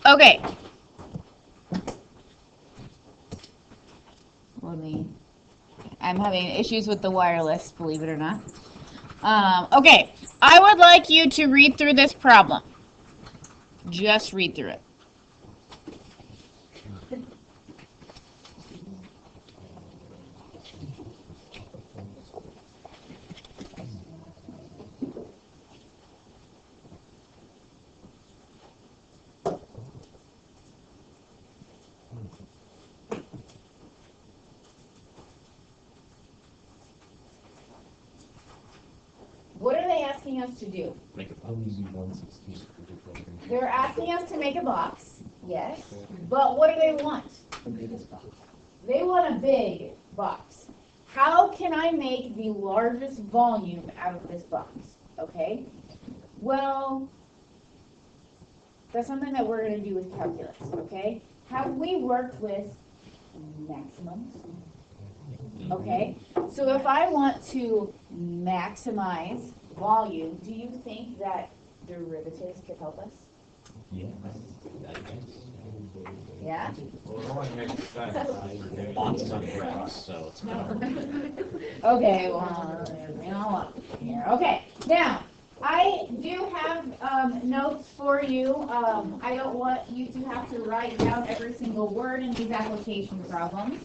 Okay. I'm having issues with the wireless, believe it or not. Okay. I would like you to read through this problem. Just read through it. What are they asking us to do? Make a box. They're asking us to make a box, yes. But what do they want? They want a big box. How can I make the largest volume out of this box? Okay. Well, that's something that we're going to do with calculus, okay? Have we worked with maximums? Okay, so if I want to maximize volume, do you think that derivatives could help us? Yeah. Yeah? Well, it only makes sense. The box is on the ground, so it's Okay, well, you know what? Here. Okay, now, I do have notes for you. I don't want you to have to write down every single word in these application problems.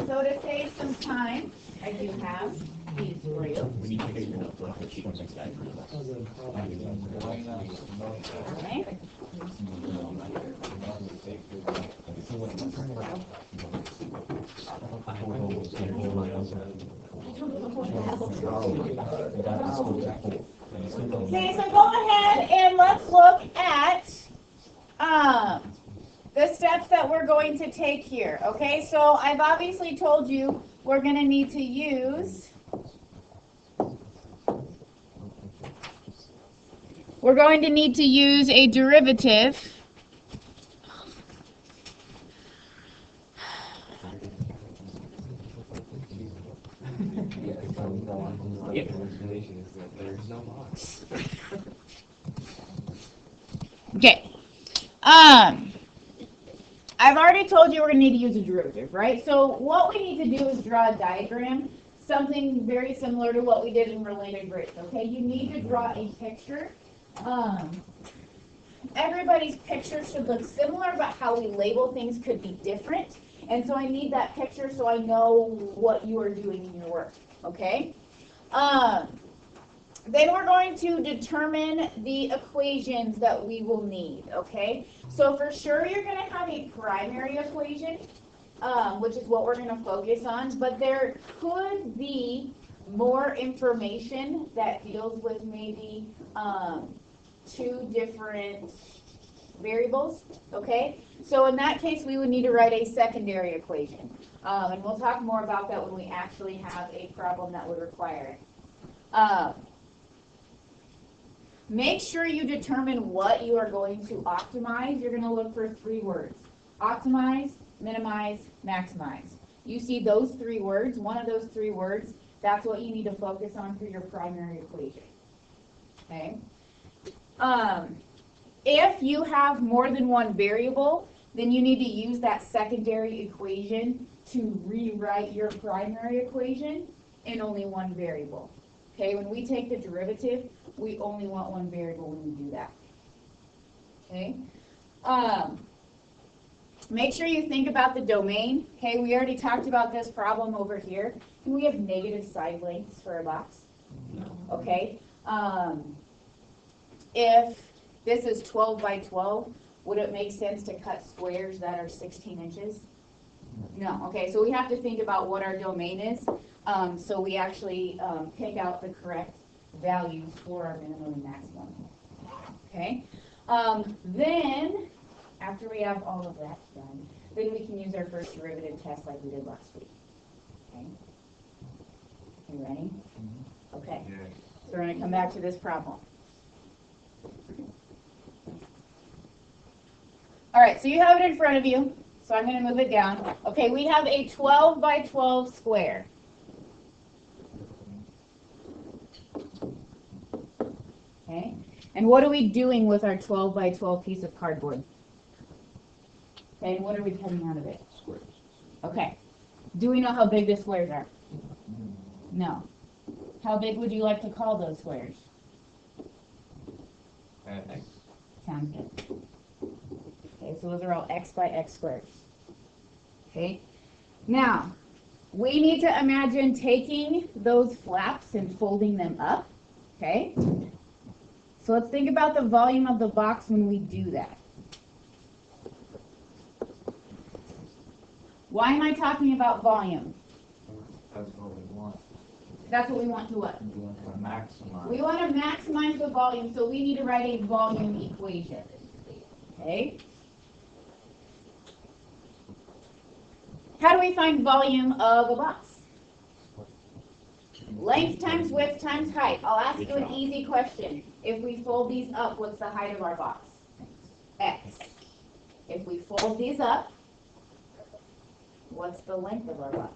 So to save some time, I do have these for you. We need to figure your notebook, but she comes next back. Okay. Okay, so go ahead and let's look at the steps that we're going to take here. Okay, so I've obviously told you we're going to need to use a derivative. Okay. I've already told you we're going to need to use a derivative, right? So what we need to do is draw a diagram, something very similar to what we did in related rates, okay? You need to draw a picture. Everybody's picture should look similar, but how we label things could be different. And so I need that picture so I know what you are doing in your work, okay? Then we're going to determine the equations that we will need, okay? So for sure you're going to have a primary equation, which is what we're going to focus on, but there could be more information that deals with maybe two different variables, okay? So in that case, we would need to write a secondary equation, and we'll talk more about that when we actually have a problem that would require it. Make sure you determine what you are going to optimize. You're going to look for three words: optimize, minimize, maximize. You see those three words, one of those three words, that's what you need to focus on for your primary equation. Okay? If you have more than one variable, then you need to use that secondary equation to rewrite your primary equation in only one variable. Okay, when we take the derivative, we only want one variable when we do that. Okay. Make sure you think about the domain. Okay, we already talked about this problem over here. Can we have negative side lengths for a box? Okay. If this is 12 by 12, would it make sense to cut squares that are 16 inches? No. Okay, so we have to think about what our domain is. So we actually pick out the correct values for our minimum and maximum. Okay. Then, after we have all of that done, then we can use our first derivative test like we did last week. Okay. You ready? Okay. So we're going to come back to this problem. All right, so you have it in front of you. So I'm going to move it down. Okay, we have a 12 by 12 square. Okay, And what are we doing with our 12 by 12 piece of cardboard? Okay, and what are we cutting out of it? Squares. Okay. Do we know how big the squares are? No. How big would you like to call those squares? X. Sounds good. Okay, so those are all x by x squares. Okay. Now, we need to imagine taking those flaps and folding them up. Okay. So let's think about the volume of the box when we do that. Why am I talking about volume? That's what we want. That's what we want to what? We want to maximize. We want to maximize the volume, so we need to write a volume equation. Okay? How do we find volume of a box? Length times width times height. I'll ask you an easy question. If we fold these up, what's the height of our box? X. If we fold these up, what's the length of our box?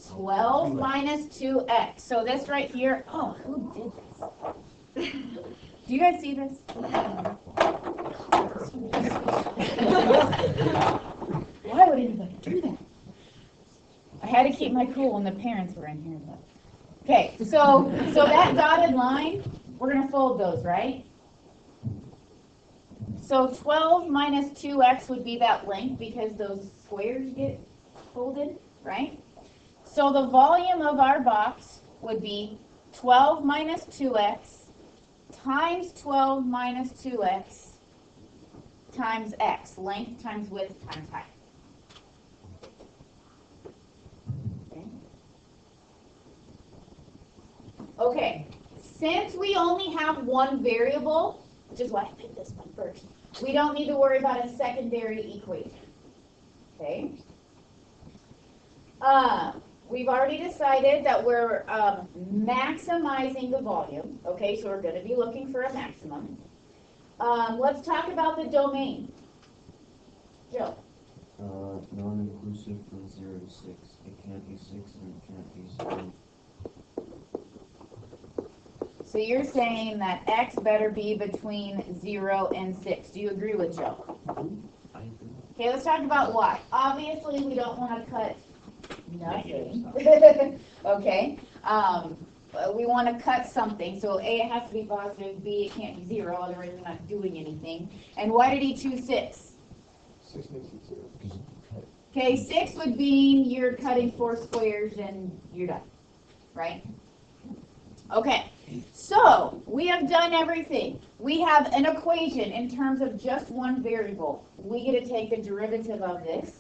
12 minus 2x. So this right here, oh, who did this? Do you guys see this? Why would anybody do that? I had to keep my cool when the parents were in here. But. Okay, so that dotted line, we're going to fold those, right? So 12 minus 2x would be that length because those squares get folded, right? So the volume of our box would be 12 minus 2x times 12 minus 2x times x, length times width times height. Okay, since we only have one variable, which is why I picked this one first, we don't need to worry about a secondary equation. Okay? We've already decided that we're maximizing the volume. Okay, so we're going to be looking for a maximum. Let's talk about the domain. Joe. Non-inclusive from 0 to 6. It can't be 6 and it can't be 7. So you're saying that x better be between 0 and 6. Do you agree with Joe? I agree. Okay, let's talk about y. Obviously, we don't want to cut nothing. Okay. We want to cut something. So A, it has to be positive. B, it can't be 0. Otherwise, we're not doing anything. And why did he choose 6? 6 makes it 0. Okay, 6 would mean you're cutting 4 squares and you're done. Right? Okay. So, we have done everything. We have an equation in terms of just one variable. We get to take the derivative of this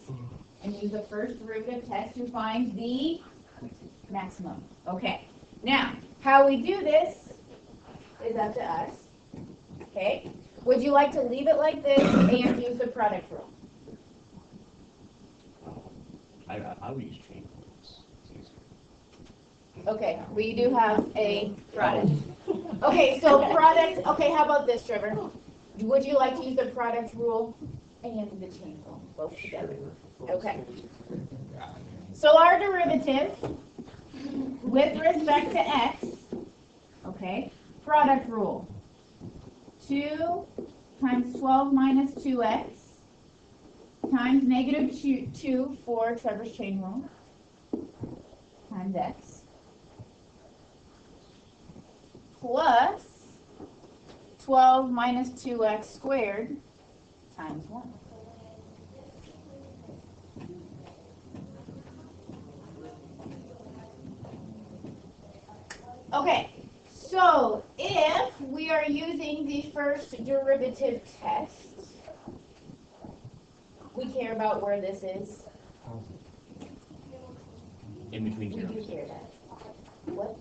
and use the first derivative test to find the maximum. Okay. Now, how we do this is up to us. Okay. Would you like to leave it like this and use the product rule? I would use chain rules. It's easier. Okay, we do have a product. Okay, so product, okay, how about this, Trevor? Would you like to use the product rule and the chain rule, both together? Okay. So our derivative with respect to x, okay, product rule. 2 times 12 minus 2x times negative 2 for Trevor's chain rule times x plus 12 minus 2x squared times 1. Okay, so if we are using the first derivative test, we care about where this is. In between We 0 do and care 6. that. What?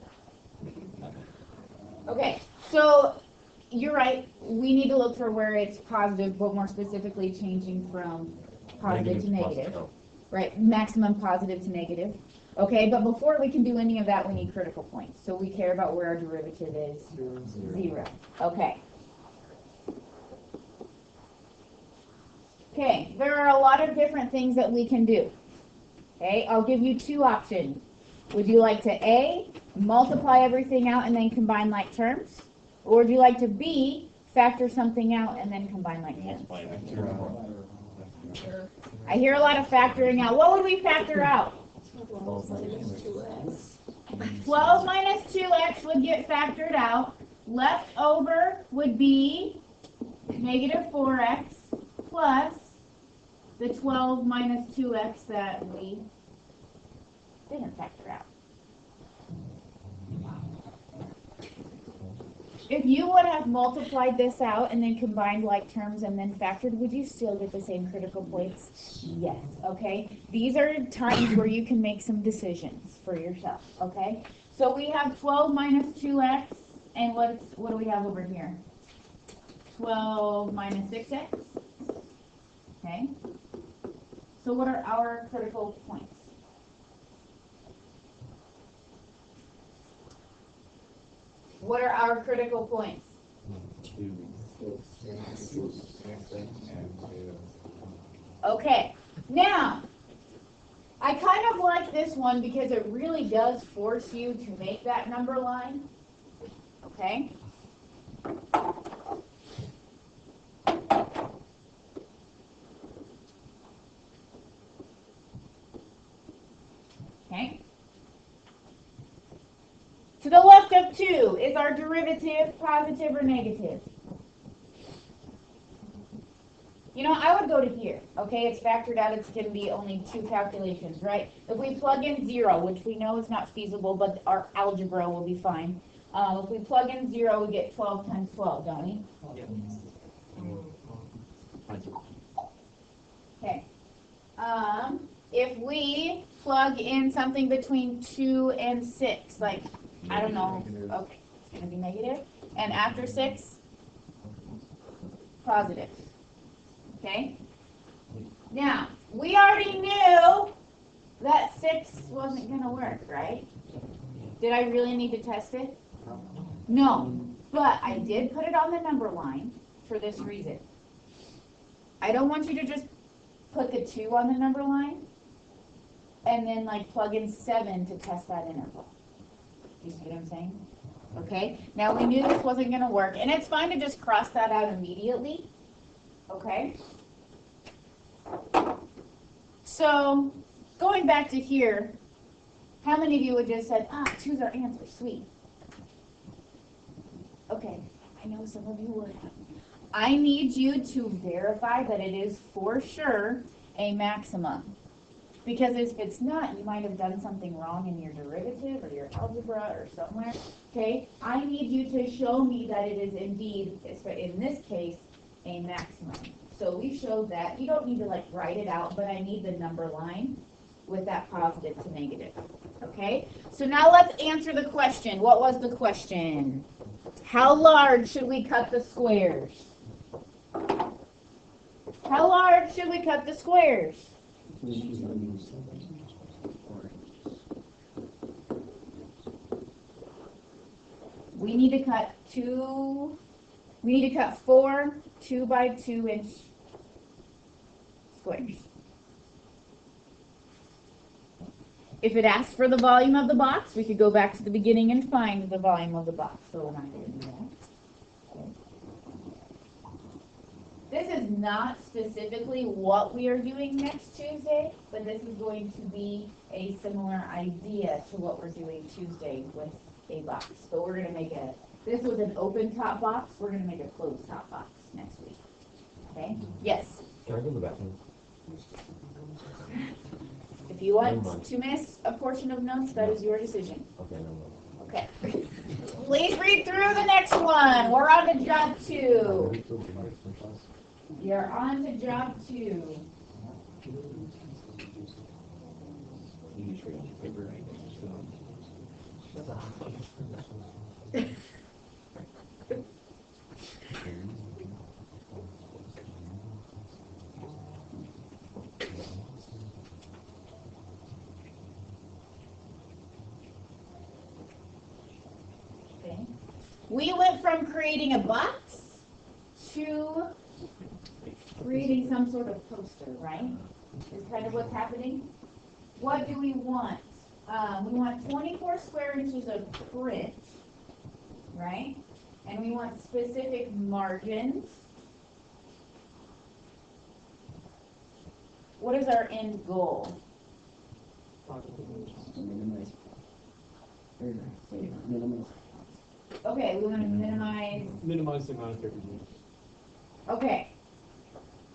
Okay, so you're right. We need to look for where it's positive, but more specifically changing from positive to negative. Right, maximum positive to negative. Okay, but before we can do any of that, we need critical points. So we care about where our derivative is 0. Okay. Okay, there are a lot of different things that we can do. Okay, I'll give you 2 options. Would you like to A, multiply everything out and then combine like terms? Or would you like to B, factor something out and then combine like terms? Multiply every term. I hear a lot of factoring out. What would we factor out? 12 minus 2x would get factored out. Left over would be negative 4x plus the 12 minus 2x that we didn't factor out. If you would have multiplied this out and then combined like terms and then factored, would you still get the same critical points? Yes, okay? These are times where you can make some decisions for yourself, okay? So we have 12 minus 2x, and what do we have over here? 12 minus 6x, okay? So what are our critical points? What are our critical points? 2. Okay, now, I kind of like this one because it really does force you to make that number line. Okay? Okay? To the left of 2, is our derivative positive or negative? You know, I would go to here, okay? It's factored out, it's going to be only 2 calculations, right? If we plug in 0, which we know is not feasible, but our algebra will be fine. If we plug in 0, we get 12 times 12, don't we? Okay. If we plug in something between 2 and 6, like, I don't know, okay, it's going to be negative. And after 6, positive. Okay? Now, we already knew that 6 wasn't going to work, right? Did I really need to test it? No. But I did put it on the number line for this reason. I don't want you to just put the 2 on the number line and then like plug in 7 to test that interval. You see what I'm saying? Okay? Now, we knew this wasn't going to work, and it's fine to just cross that out immediately. Okay? So, going back to here, how many of you would just said, 2's our answer, sweet. Okay, I know some of you would. I need you to verify that it is for sure a maximum. Because if it's not, you might have done something wrong in your derivative or your algebra or somewhere. Okay, I need you to show me that it is indeed, in this case, a maximum. So we showed that. You don't need to like write it out, but I need the number line with that positive to negative. Okay? So now let's answer the question. What was the question? How large should we cut the squares? How large should we cut the squares? We need to cut 4 2 by 2 inch squares. If it asks for the volume of the box, we could go back to the beginning and find the volume of the box. So we're not going to do that. Okay. This is not specifically what we are doing next Tuesday, but this is going to be a similar idea to what we're doing Tuesday with a box. But we're going to make this was an open top box, we're going to make a closed top box next week. Okay? Yes? Can I go to the bathroom? If you want to miss a portion of notes, that is your decision. Okay, no. Okay. Please read through the next one. We're on to job 2. You're on to job 2. You just read on your paper, right? Okay. We went from creating a box to creating some sort of poster, right? Is kind of what's happening. What do we want we want 24 square inches of print, right? And we want specific margins. What is our end goal? Minimize. Or say minimize. Okay, we want to minimize. Minimize the amount of paper used. Okay.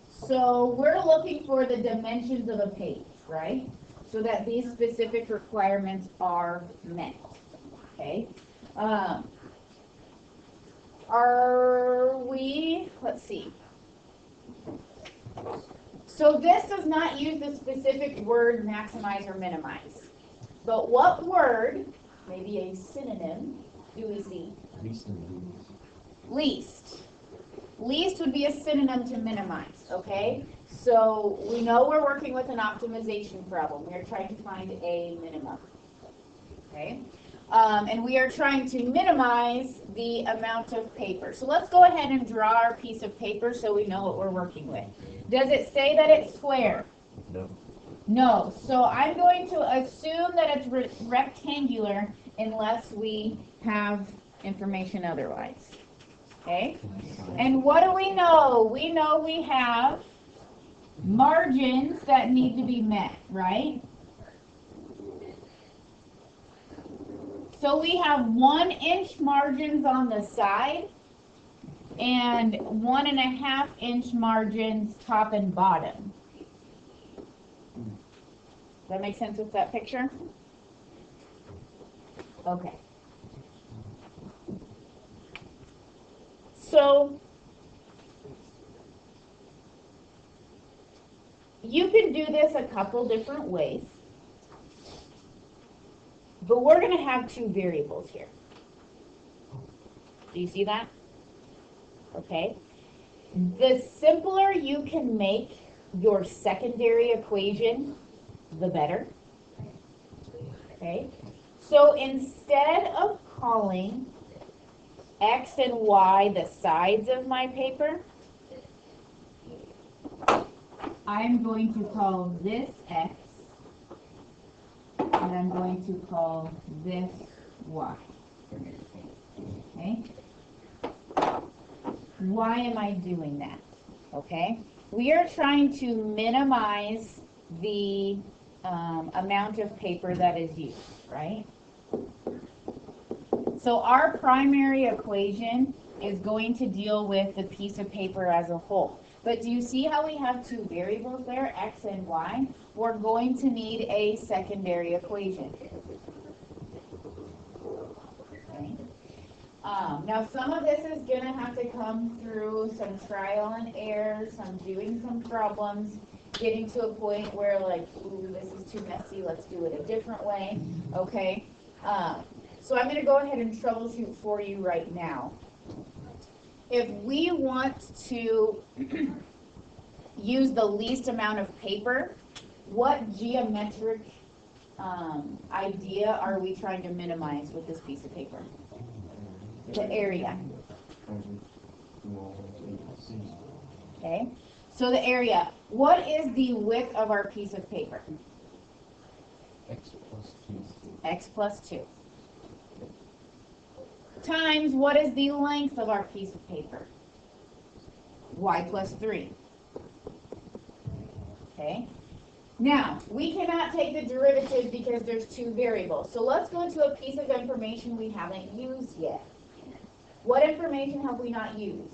So we're looking for the dimensions of a page, right? So that these specific requirements are met. Okay. Are we, let's see. So this does not use the specific word maximize or minimize. But what word, maybe a synonym, do we see? Least. Least would be a synonym to minimize, okay? So we know we're working with an optimization problem. We are trying to find a minimum, okay? And we are trying to minimize the amount of paper. So let's go ahead and draw our piece of paper so we know what we're working with. Does it say that it's square? No. No. So I'm going to assume that it's rectangular unless we have information otherwise. Okay? And what do we know? We know we have margins that need to be met, right? So we have 1 inch margins on the side and 1.5 inch margins top and bottom. Does that make sense with that picture? Okay. So you can do this a couple different ways, but we're going to have two variables here. Do you see that? Okay. The simpler you can make your secondary equation, the better. Okay. So instead of calling X and Y the sides of my paper, I'm going to call this X and I'm going to call this Y. Okay? Why am I doing that? Okay? We are trying to minimize the amount of paper that is used, right? So our primary equation is going to deal with the piece of paper as a whole. But do you see how we have two variables there, X and Y? We're going to need a secondary equation. Okay. Now some of this is going to have to come through some trial and error, some doing some problems, getting to a point where like, ooh, this is too messy, let's do it a different way, okay? So I'm going to go ahead and troubleshoot for you right now. If we want to use the least amount of paper, what geometric idea are we trying to minimize with this piece of paper? The area. Okay, so the area. What is the width of our piece of paper? X plus 2. X plus 2. Times, what is the length of our piece of paper? Y plus 3. Okay. Now, we cannot take the derivative because there's two variables. So let's go into a piece of information we haven't used yet. What information have we not used?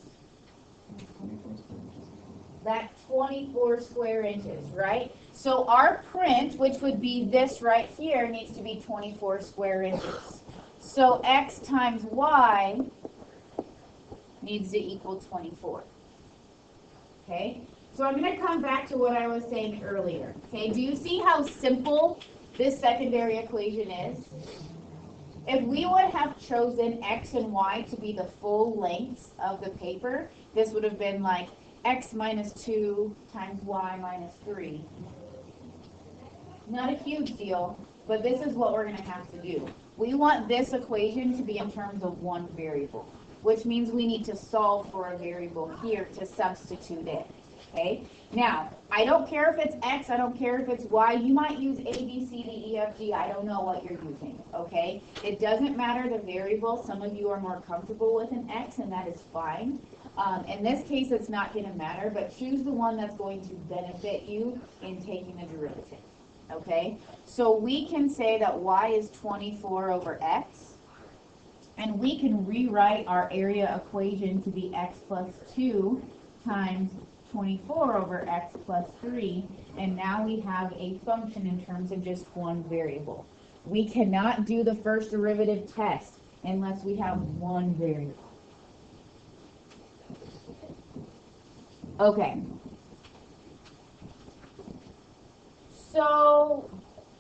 That 24 square inches, right? So our print, which would be this right here, needs to be 24 square inches. So X times Y needs to equal 24. Okay? So I'm going to come back to what I was saying earlier. Okay? Do you see how simple this secondary equation is? If we would have chosen X and Y to be the full lengths of the paper, this would have been like X minus 2 times Y minus 3. Not a huge deal, but this is what we're going to have to do. We want this equation to be in terms of one variable, which means we need to solve for a variable here to substitute it. Okay? Now, I don't care if it's X, I don't care if it's Y, you might use A, B, C, D, E, F, G, I don't know what you're using, okay? It doesn't matter the variable, some of you are more comfortable with an X and that is fine. In this case, it's not gonna matter, but choose the one that's going to benefit you in taking the derivative, okay? So we can say that Y is 24 over X, and we can rewrite our area equation to be X plus 2 times 24 over X plus 3, and now we have a function in terms of just one variable. We cannot do the first derivative test unless we have one variable. Okay. So,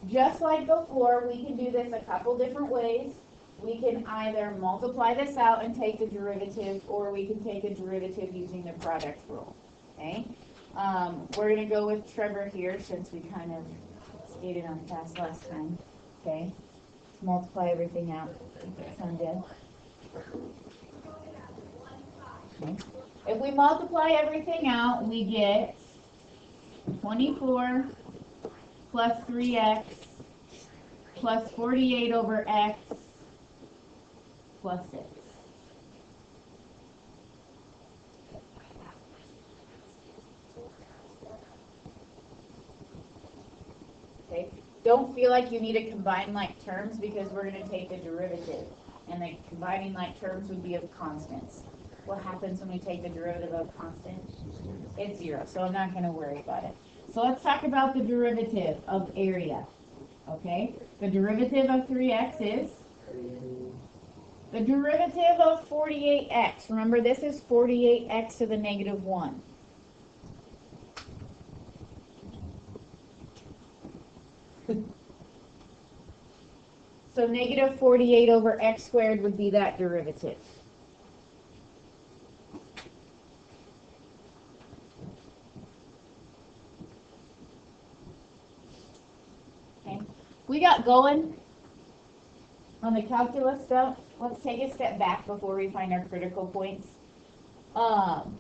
just like before, we can do this a couple different ways. We can either multiply this out and take the derivative, or we can take a derivative using the product rule. Okay? We're going to go with Trevor here since we kind of skated on fast last time. Okay? Multiply everything out. Sound good? Okay. If we multiply everything out, we get 24 plus 3x plus 48 over x plus 6. Okay. Don't feel like you need to combine like terms because we're going to take the derivative. And the combining like terms would be of constants. What happens when we take the derivative of constant? It's 0, so I'm not going to worry about it. So let's talk about the derivative of area. Okay? The derivative of 3x is? The derivative of 48x. Remember, this is 48x to the negative 1. So negative 48 over x squared would be that derivative. Okay. We got going on the calculus stuff. Let's take a step back before we find our critical points.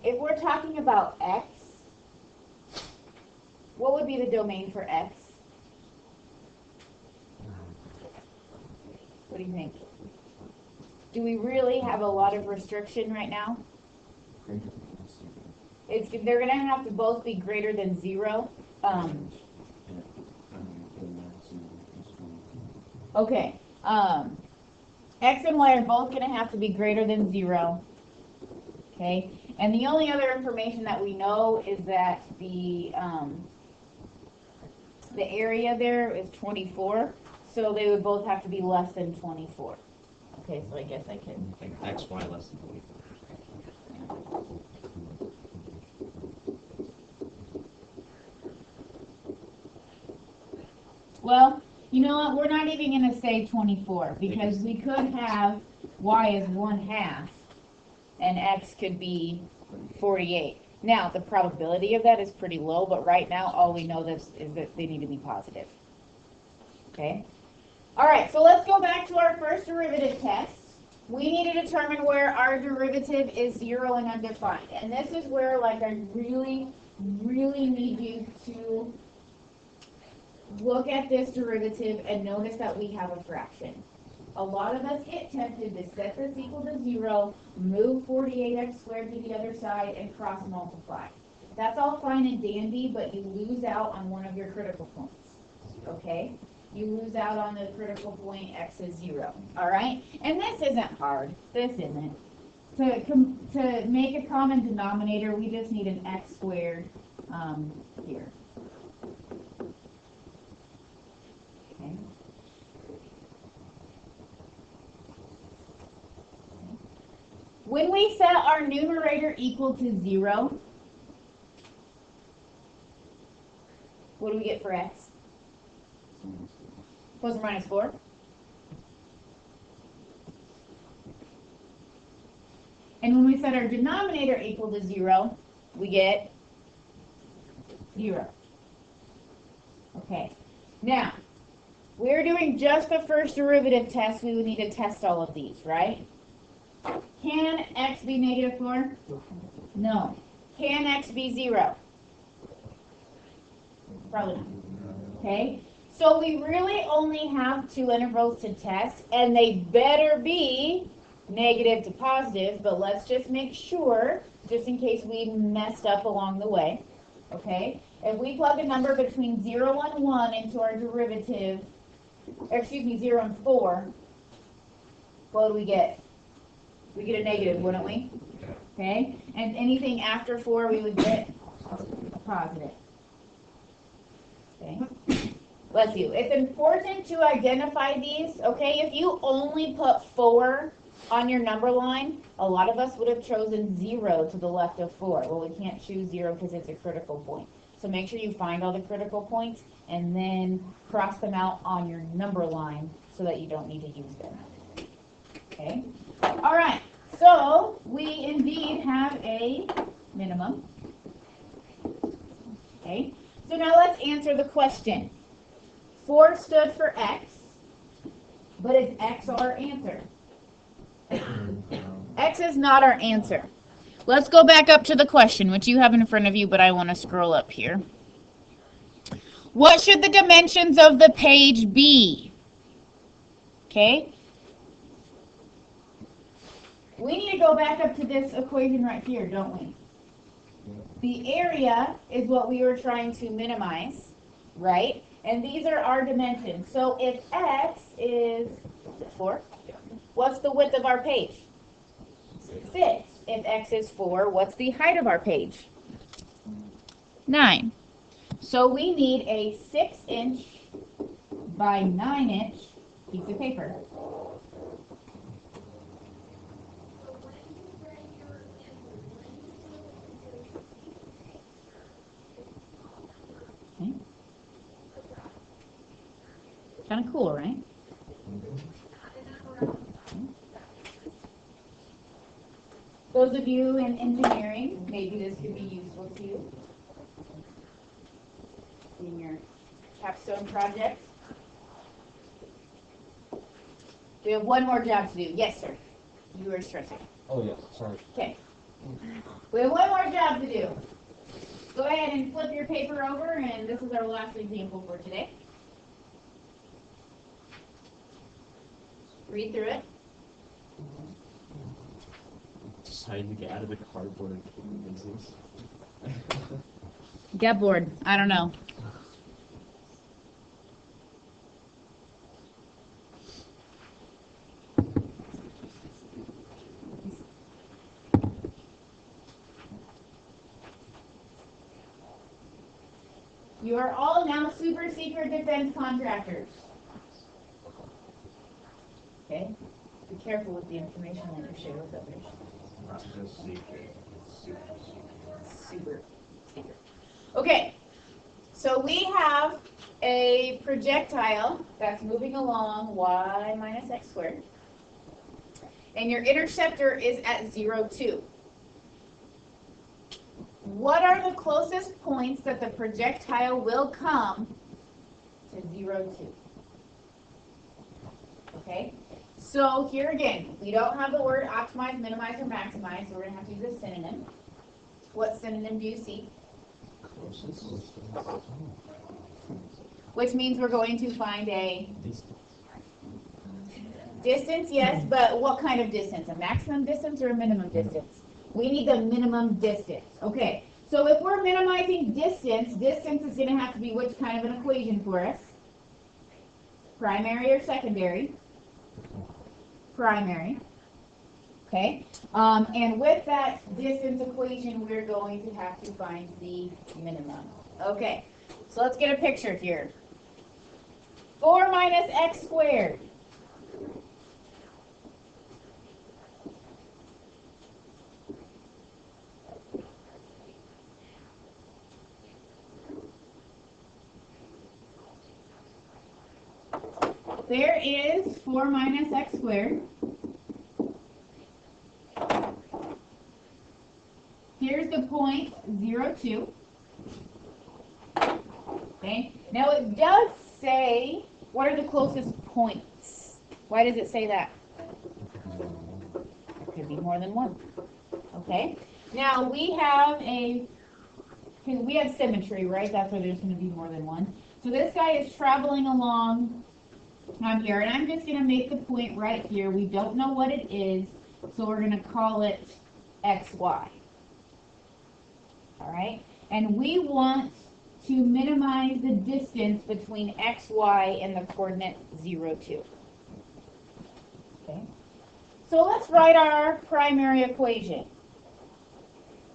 If we're talking about x, what would be the domain for x? What do you think? Do we really have a lot of restriction right now? They're going to have to both be greater than 0. Okay. X and Y are both going to have to be greater than 0. Okay. And the only other information that we know is that the area there is 24. So they would both have to be less than 24. Okay, so I guess I can. I think x, y less than 24. Well, you know what? We're not even going to say 24 because we could have y as 1/2 and x could be 48. Now, the probability of that is pretty low, but right now all we know is that they need to be positive. Okay? All right, so let's go back to our first derivative test. We need to determine where our derivative is 0 and undefined. And this is where, like, I really, really need you to look at this derivative and notice that we have a fraction. A lot of us get tempted to set this equal to 0, move 48x squared to the other side, and cross multiply. That's all fine and dandy, but you lose out on one of your critical points. Okay? You lose out on the critical point x is 0. All right? And this isn't hard. This isn't. To make a common denominator, we just need an x squared here. Okay. When we set our numerator equal to 0, what do we get for x? Plus or minus 4? And when we set our denominator equal to 0, we get 0. Okay. Now, we're doing just the first derivative test. We would need to test all of these, right? Can x be negative 4? No. Can x be 0? Probably not. Okay? So we really only have 2 intervals to test, and they better be negative to positive, but let's just make sure, just in case we messed up along the way. Okay? If we plug a number between 0 and 1 into our derivative, or excuse me, 0 and 4, what do we get? We get a negative, wouldn't we? Okay? And anything after 4, we would get a positive. Okay? Bless you. It's important to identify these, okay? If you only put 4 on your number line, a lot of us would have chosen 0 to the left of 4. Well, we can't choose 0 because it's a critical point. So make sure you find all the critical points and then cross them out on your number line so that you don't need to use them. Okay? All right. So we indeed have a minimum. Okay? So now let's answer the question. 4 stood for X, but is X our answer? X is not our answer. Let's go back up to the question, which you have in front of you, but I want to scroll up here. What should the dimensions of the page be? Okay? We need to go back up to this equation right here, don't we? The area is what we were trying to minimize, right? And these are our dimensions. So if X is 4, what's the width of our page? 6. If X is 4, what's the height of our page? 9. So we need a 6-inch by 9-inch piece of paper. Okay. Kind of cool, right? Those of you in engineering, maybe this could be useful to you in your capstone project. We have one more job to do. Yes, sir. You were stressing. Oh, yes, sorry. Okay. We have one more job to do. Go ahead and flip your paper over, and this is our last example for today. Read through it. Decided to get out of the cardboard business. Get bored. I don't know. You are all now super secret defense contractors. Okay? Be careful with the information that you share with others. Not just secret, super secret. Super secret. Okay, so we have a projectile that's moving along y minus x squared. And your interceptor is at 0, 2. What are the closest points that the projectile will come to 0, 2? Okay, so here again, we don't have the word optimize, minimize, or maximize, so we're going to have to use a synonym. What synonym do you see? Closest. Which means we're going to find a distance, yes, but what kind of distance? A maximum distance or a minimum distance? We need the minimum distance. Okay, so if we're minimizing distance, distance is going to have to be which kind of an equation for us? Primary or secondary? Primary. Okay, and with that distance equation, we're going to have to find the minimum. Okay, so let's get a picture here. 4 minus x squared. There is 4 minus x squared. Here's the point 0, 2. Okay. Now it does say, what are the closest points? Why does it say that? It could be more than one. Okay. Now we have a because we have symmetry, right? That's why there's going to be more than one. So this guy is traveling along here, and I'm just going to make the point right here. We don't know what it is, so we're going to call it XY. All right? And we want to minimize the distance between XY and the coordinate 0, 2. Okay? So let's write our primary equation.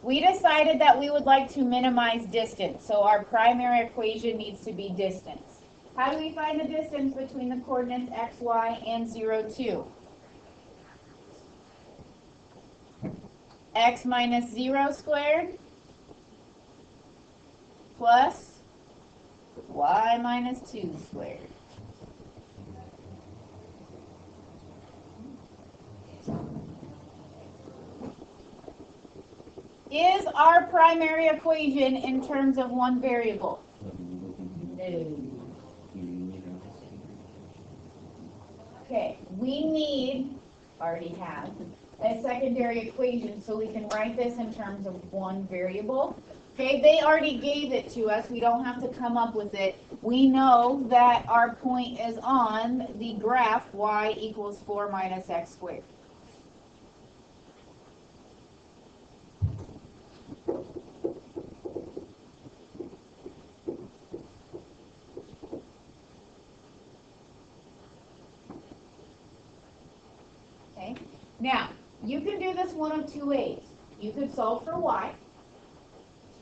We decided that we would like to minimize distance, so our primary equation needs to be distance. How do we find the distance between the coordinates x, y, and 0, 2? X minus 0 squared plus y minus 2 squared. Is our primary equation in terms of one variable? No. Okay, we need, already have, a secondary equation so we can write this in terms of one variable. Okay, they already gave it to us. We don't have to come up with it. We know that our point is on the graph y equals 4 minus x squared. Okay, now you can do this one of two ways. You could solve for y,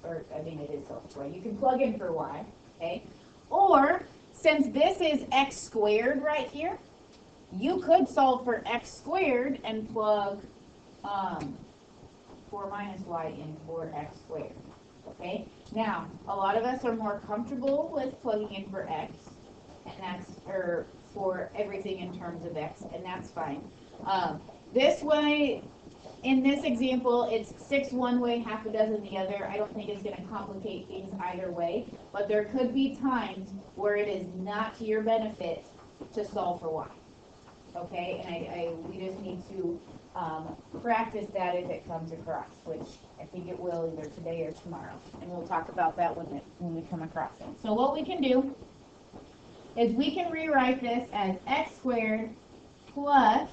or I mean it is solved for y. You can plug in for y, okay? Or since this is x squared right here, you could solve for x squared and plug 4 minus y in for x squared. Okay? Now, a lot of us are more comfortable with plugging in for x, and that's, or for everything in terms of x, and that's fine. This way, in this example, it's 6 one way, half a dozen the other. I don't think it's going to complicate things either way, but there could be times where it is not to your benefit to solve for y. Okay, and we just need to practice that if it comes across, which I think it will either today or tomorrow, and we'll talk about that when we come across it. So what we can do is we can rewrite this as x squared plus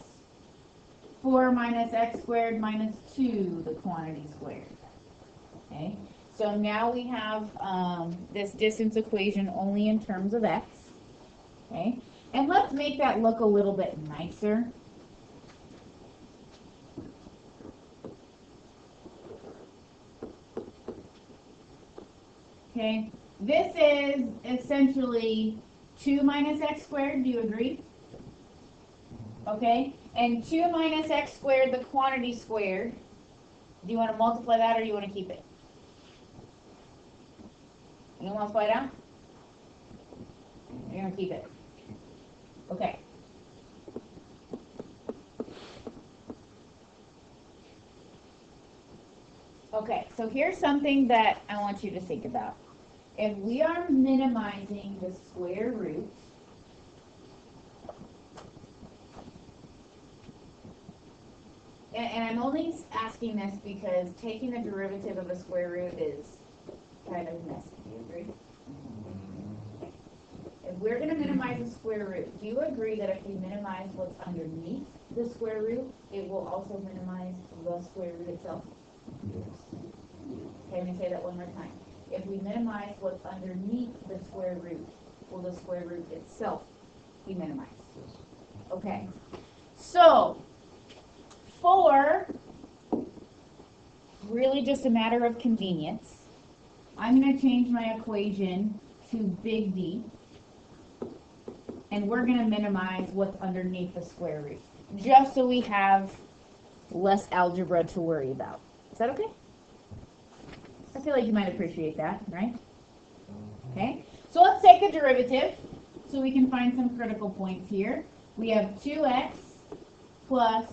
4 minus x squared minus 2, the quantity squared. Okay, so now we have this distance equation only in terms of x. Okay, and let's make that look a little bit nicer. Okay, this is essentially 2 minus x squared. Do you agree? Okay, and 2 minus x squared, the quantity squared. Do you want to multiply that or do you want to keep it? You want to multiply it out? You're going to keep it. Okay. Okay, so here's something that I want you to think about. If we are minimizing the square root, and I'm only asking this because taking the derivative of a square root is kind of messy. Do you agree? If we're going to minimize the square root, do you agree that if we minimize what's underneath the square root, it will also minimize the square root itself? Okay, let me say that one more time. If we minimize what's underneath the square root, will the square root itself be minimized? Okay. So, for really just a matter of convenience, I'm going to change my equation to big D, and we're going to minimize what's underneath the square root, just so we have less algebra to worry about. Is that okay? I feel like you might appreciate that, right? Okay, so let's take the derivative so we can find some critical points here. We have 2x plus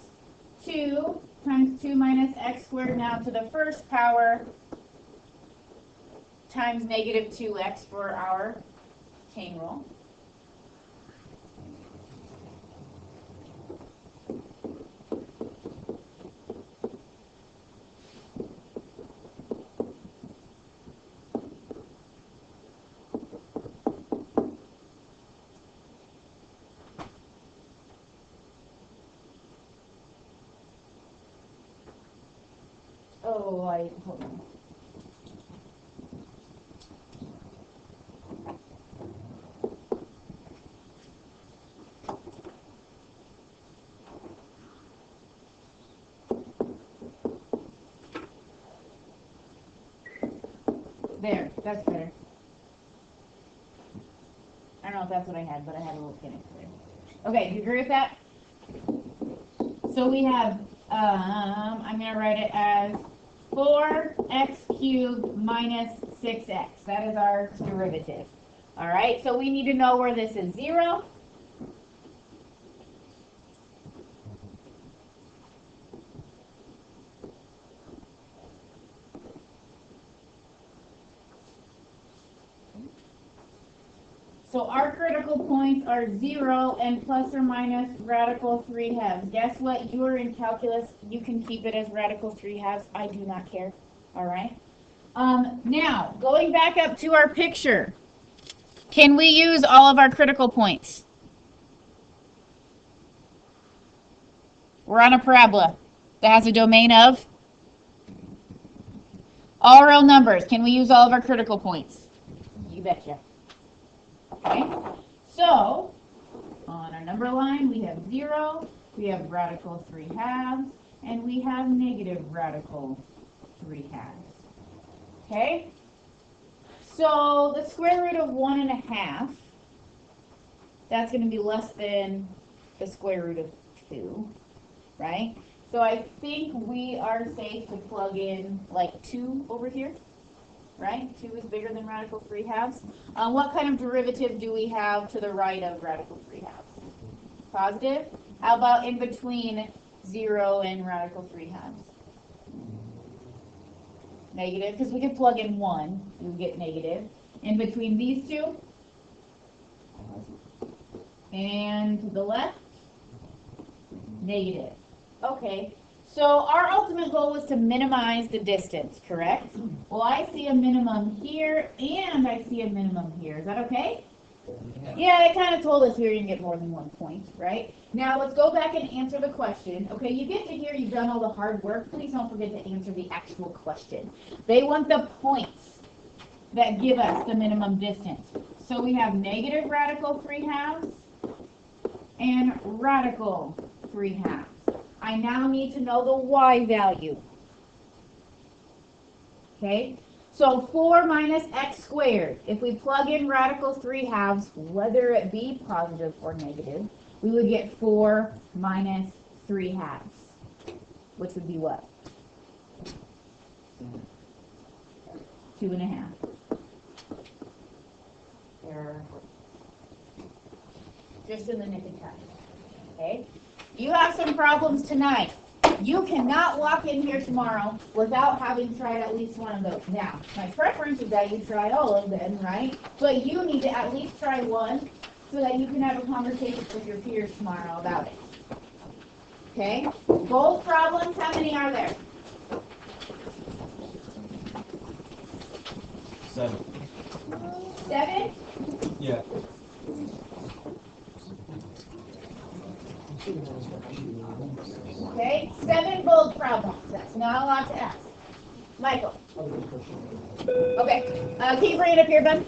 2 times 2 minus x squared now to the first power times negative 2x for our chain rule. hold on. There, that's better. I don't know if that's what I had, but I had a little panic there. Okay, do you agree with that? So we have, I'm going to write it as 4x cubed minus 6x. That is our derivative. All right, so we need to know where this is 0. So our critical points are 0 and plus or minus radical 3/2. Guess what? You are in calculus. You can keep it as radical 3/2. I do not care. All right. Now, going back up to our picture, can we use all of our critical points? We're on a parabola that has a domain of all real numbers. Can we use all of our critical points? You betcha. Okay, so on our number line we have 0, we have radical 3/2, and we have negative radical 3/2. Okay, so the square root of 1.5, that's going to be less than the square root of 2, right? So I think we are safe to plug in like 2 over here. Right? 2 is bigger than radical 3/2. What kind of derivative do we have to the right of radical 3/2? Positive? How about in between 0 and radical 3/2? Negative, because we could plug in 1, you get negative. In between these two? And to the left? Negative. Okay. So our ultimate goal was to minimize the distance, correct? Well, I see a minimum here, and I see a minimum here. Is that okay? Yeah, they kind of told us we were going to get more than 1 point, right? Now, let's go back and answer the question. Okay, you get to here, you've done all the hard work. Please don't forget to answer the actual question. They want the points that give us the minimum distance. So we have negative radical 3/2 and radical 3/2. I now need to know the y value. Okay, so 4 minus x squared. If we plug in radical 3/2, whether it be positive or negative, we would get 4 minus 3/2, which would be what? 2.5. Error. Just in the nick of time. Okay? You have some problems tonight. You cannot walk in here tomorrow without having tried at least one of those. Now, my preference is that you try all of them, right? But you need to at least try one so that you can have a conversation with your peers tomorrow about it. Okay? Both problems, how many are there? 7. 7? Yeah. Okay, 7 bold problems. That's not a lot to ask. Michael. Okay, can you bring it up here, Ben?